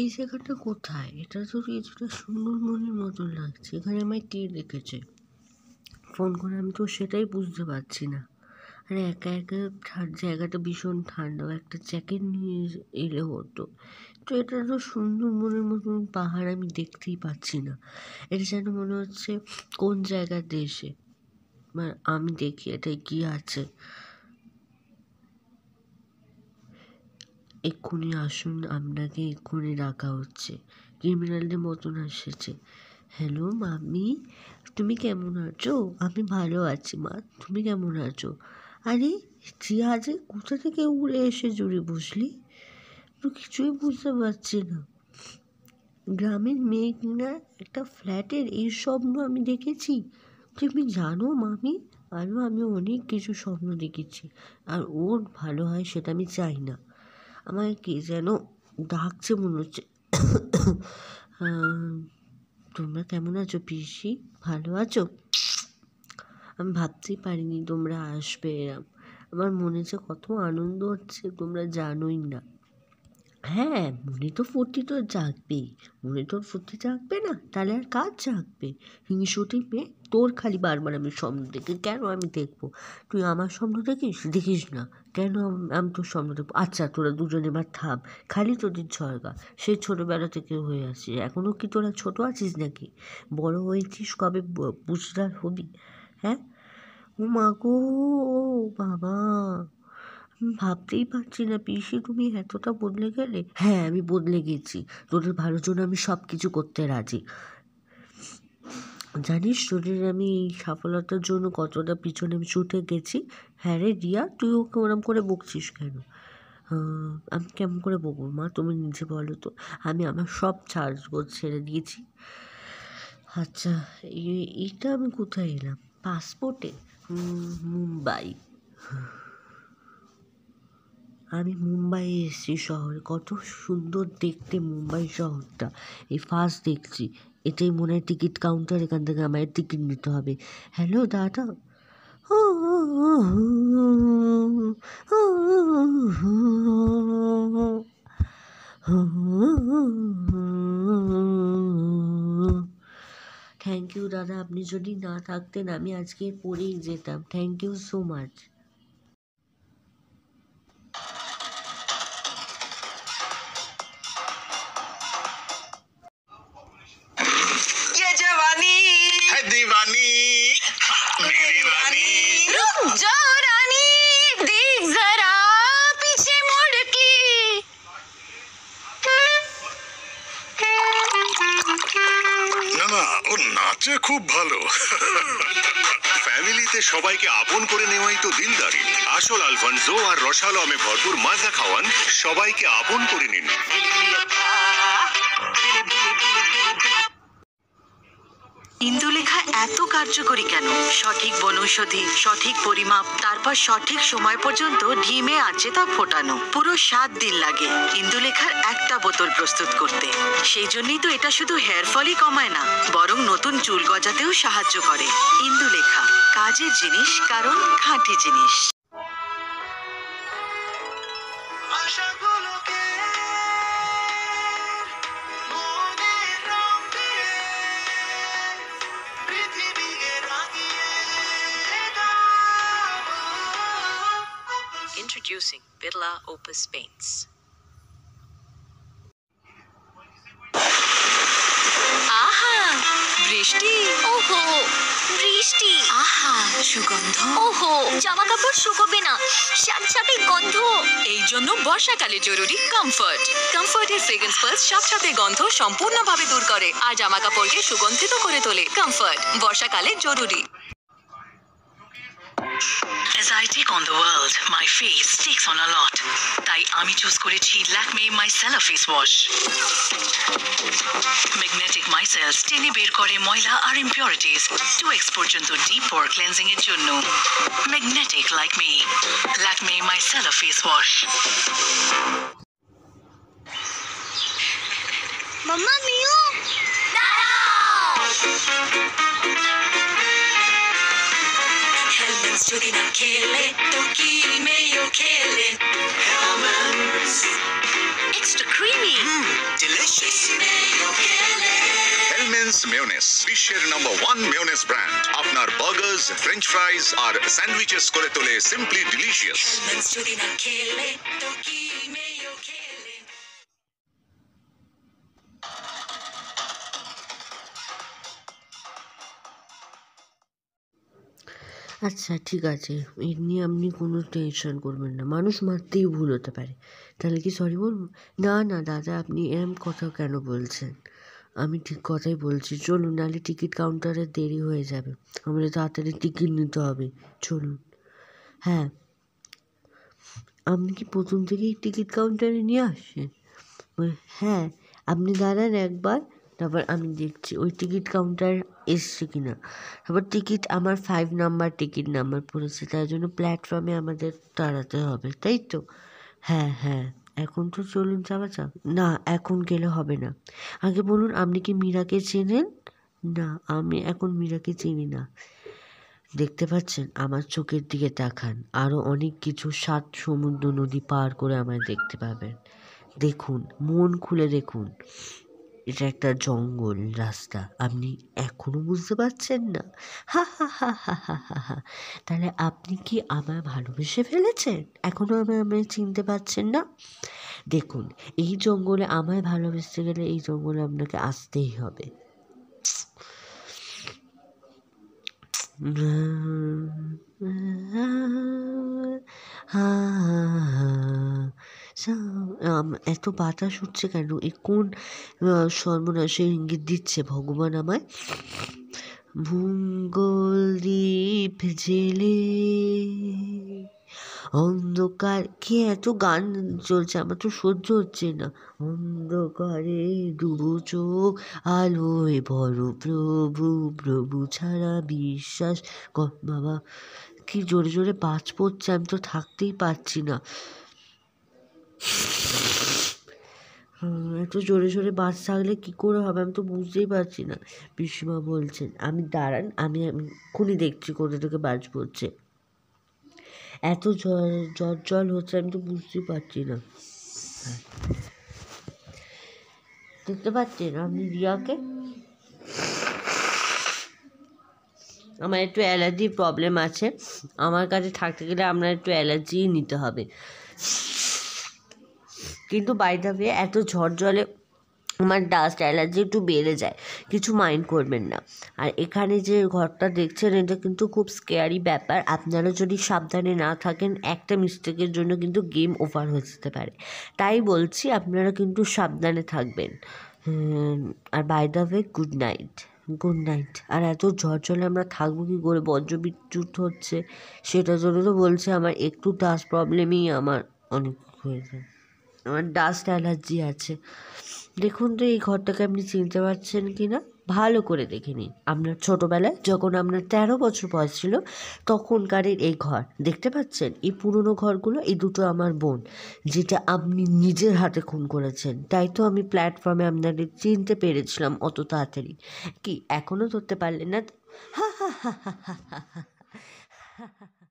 এই জায়গাটা কোথায়? এটা তো কিছুটা সুন্দরবনের মতন লাগছে। এখানে আমায় কে রেখেছে? ফোন করে আমি তো সেটাই বুঝতে পারছি না। আর একা একা জায়গাটা ভীষণ ঠান্ডা, একটা জ্যাকেট নিয়ে এলে হতো। তো এটা তো সুন্দরবনের মতন পাহাড় আমি দেখতেই পাচ্ছি না। এটা যেন মনে হচ্ছে কোন জায়গার দেশে। আমি দেখি এটাই কি আছে। এক্ষুনি আসুন, আপনাকে এক্ষুনি ডাকা হচ্ছে। ক্রিমিনালদের মতন এসেছে। হ্যালো মামি, তুমি কেমন আছো? আমি ভালো আছি মা, তুমি কেমন আছো? আরে জিয়া যে কোথা থেকে উড়ে এসে জুড়ে বসলি? তো কিছুই বুঝতে পারছি না। গ্রামের মেয়ে কিনা একটা ফ্ল্যাটের এই স্বপ্ন আমি দেখেছি। তুমি জানো মামি, আমি অনেক কিছু স্বপ্ন দেখেছি, আর ওর ভালো হয় সেটা আমি চাই না। আমায় কে যেন ডাকছে মনে হচ্ছে। তোমরা কেমন আছো পিসি? ভালো আছো? আমি ভাবতেই পারিনি তোমরা আসবে এরম। আমার মনে যে কত আনন্দ হচ্ছে তোমরা জানোই না। হ্যাঁ, মনে তো ফুর্তি তো জাগবেই। মনে তোর ফুর্তি জাগবে না, তাহলে আর কাজ জাগবে? হিংসুটে মেয়ে, তোর খালি বারবার আমি স্বপ্ন দেখি। কেন আমি দেখবো? তুই আমার স্বপ্ন দেখিস না কেন? আমি তোর স্বপ্ন দেখবো? আচ্ছা তোরা দুজনে এবার থাম। খালি তোদের ঝরগা সেই ছোটোবেলা থেকে হয়ে আসছিস। এখনও কি তোরা ছোট আছিস নাকি? বড় হয়েছিস কবে বুঝদার হবি? হ্যাঁ? ও মা গো, বাবা, ভাবতেই পারছি না পিসি তুমি এতটা বদলে গেলে। হ্যাঁ, আমি বদলে গেছি। তোদের ভালোর জন্য আমি সব কিছু করতে রাজি। জানিস তোদের আমি এই সফলতার জন্য কতটা পিছনে আমি ছুটে গেছি। হ্যাঁ রে রিয়া, তুই ওকে ওরম করে বকছিস কেন? আমি কেমন করে বকবো মা, তুমি নিজে বলো তো। আমি আমার সব সাজগোজ ছেড়ে দিয়েছি। আচ্ছা, এটা আমি কোথায় এলাম? পাসপোর্টে? মুম্বাই। আমি মুম্বাই এসেছি শহরে। কত সুন্দর দেখতে মুম্বাই শহরটা। এই ফার্স্ট দেখছি। এটাই মনে হয় টিকিট কাউন্টার, এখান থেকে আমায় টিকিট নিতে হবে। হ্যালো দাদা। থ্যাংক ইউ দাদা, আপনি যদি না থাকতেন আমি আজকে পড়েই যেতাম। Thank you so much. নাচে খুব ভালো। ফ্যামিলিতে সবাইকে আপন করে নেওয়াই তো দিলদারি। আসল আলফানসো আর রসালো আমে ভরপুর মাজা খাওয়ান, সবাইকে আপন করে নিন। ইন্দুলেখা এত কার্যকরী কেন? সঠিক বনৌষধি, সঠিক পরিমাপ, তারপর সঠিক সময় পর্যন্ত ঢিমে আঁচে তা ফোটানো। পুরো 7 দিন লাগে ইন্দুলেখার একটা বোতল প্রস্তুত করতে। সেই জন্যই তো এটা শুধু হেয়ার ফলই কমায় না, বরং নতুন চুল গজাতেও সাহায্য করে। ইন্দুলেখা, কাজের জিনিস, কারণ খাঁটি জিনিস। Introducing Birla Opus Paints. আহা, বৃষ্টি। ওহো, বৃষ্টি। আহা, সুগন্ধ। ওহো, জামা কাপড় শুকোবে না, সাথে গন্ধ। এই জন্য বর্ষাকালে জরুরি কমফর্ট। কমফর্টের ফ্রেগ্রেন্স পার্স সাথে গন্ধ সম্পূর্ণভাবে দূর করে আর জামা কাপড়কে সুগন্ধিত করে তোলে। কমফর্ট, বর্ষাকালে জরুরি। As I take on the world, my face takes on a lot. তাই আমি চুজ করেছি Lakme Micellar Face Wash. Magnetic Micelles টেনে বের করে ময়লা আর impurities 2x পর্যন্ত deep pore cleansing এর জন্য। Magnetic like me. Lakme Micellar Face Wash. মাম্মা মিও, দাঁড়াও। Hellmans যদি না খেলে তো কি মেয়েও খেলে। Hellmans extra creamy. Delicious. Hellmann's mayonnaise বিশ্বের #1 মেয়োনেজ ব্র্যান্ড আপনার বার্গার্স, ফ্রেঞ্চ ফ্রাইজ আর স্যান্ডউইচেস করে তোলে সিম্পলি ডিলিশিয়াস। Hellmann's যদি না খেলে তো কি মেয়ো খেলে। আচ্ছা ঠিক আছে, এই নিয়ে আপনি কোনো টেনশন করবেন না, মানুষ মারতেই ভুল হতে পারে। তাহলে কি সরি বলবো? না না দাদা, আপনি এরম কথা কেন বলছেন? আমি ঠিক কথাই বলছি, চলুন, নাহলে টিকিট কাউন্টারে দেরি হয়ে যাবে, আমাদের তাড়াতাড়ি টিকিট নিতে হবে, চলুন। হ্যাঁ, আপনি কি প্রথম থেকেই টিকিট কাউন্টারে নিয়ে আসেন? হ্যাঁ, আপনি দাঁড়ান একবার, তারপর আমি দেখছি ওই টিকিট কাউন্টার এসছে কিনা। তারপর টিকিট আমার 5 নাম্বার টিকিট নাম্বার পড়েছে, তাই জন্য প্ল্যাটফর্মে আমাদের দাঁড়াতে হবে, তাই তো? হ্যাঁ হ্যাঁ, এখন তো চলুন যাওয়া যাক। না, এখন গেলে হবে না, আগে বলুন আপনি কি মীরাকে চেনেন? না, আমি এখন মীরাকে চিনি না। দেখতে পাচ্ছেন, আমার চোখের দিকে তাকান, আরও অনেক কিছু 7 সমুদ্র নদী পার করে আমায় দেখতে পাবেন। দেখুন, মন খুলে দেখুন, এটা একটা জঙ্গল রাস্তা, আপনি এখনো বুঝতে পারছেন না? হা হা হা হা হা হা হা। তাহলে আপনি কি আমায় ভালোবেসে ফেলেছেন? এখনো আমায় চিনতে পারছেন না? দেখুন, এই জঙ্গলে আমায় ভালোবেসতে গেলে এই জঙ্গলে আপনাকে আসতেই হবে। এত বাতাস হচ্ছে কেন? এ কোন সর্বনাশের ইঙ্গিত দিচ্ছে ভগবান আমায়? ভূগোল দ্বীপ জেলে অন্ধকার, কে এত গান চলছে? আমার তো সহ্য হচ্ছে না। অন্ধকারে ডুবো চোখ, আলোয় বড় প্রভু, প্রভু ছাড়া বিশ্বাস বাবা, কি জোরে জোরে বাজ পড়ছে, আমি তো থাকতেই পারছি না। এত জোরে জোরে বাজ থাকলে কি করে হবে, আমি তো বুঝতেই পারছি না। পিসিমা বলছেন, আমি দাঁড়ান, আমি এক্ষুনি দেখছি কোথা থেকে বাজ পড়ছে। এত জ্বর জল হচ্ছে, আমি তো বুঝতেই পারছি না। দেখতে পাচ্ছেন আপনি রিয়াকে? আমার একটু অ্যালার্জির প্রবলেম আছে, আমার কাছে থাকতে গেলে আপনার একটু অ্যালার্জিই নিতে হবে। কিন্তু বাই দ্য ওয়ে, এত ঝড় জলে আমার ডাস্ট অ্যালার্জি একটু বেড়ে যায়, কিছু মাইন্ড করবেন না। আর এখানে যে ঘরটা দেখছেন, এটা কিন্তু খুব স্কেয়ারি ব্যাপার, আপনারা যদি সাবধানে না থাকেন একটা মিস্টেকের জন্য কিন্তু গেম ওভার হয়ে যেতে পারে, তাই বলছি আপনারা কিন্তু সাবধানে থাকবেন। আর by the way, good night. Good night. আর এত ঝড় জলে আমরা থাকবো কী করে? বজ্রবিদ্যুৎ হচ্ছে, সেটার জন্য তো বলছে, আমার একটু ডাস্ট প্রবলেমই আমার অনেক হয়ে যায়, আমার ডাস্ট অ্যালার্জি আছে। দেখুন তো এই ঘরটাকে আপনি চিনতে পারছেন কি না, ভালো করে দেখে নিন। আপনার ছোটোবেলায় যখন আপনার 13 বছর বয়স ছিল, তখনকারের এই ঘর দেখতে পাচ্ছেন? এই পুরনো ঘরগুলো, এই দুটো আমার বোন, যেটা আপনি নিজের হাতে খুন করেছেন, তাই তো আমি প্ল্যাটফর্মে আপনাদের চিনতে পেরেছিলাম অত তাড়াতাড়ি। কি এখনও ধরতে পারলেন না? হা হা হা হা হা হা হা।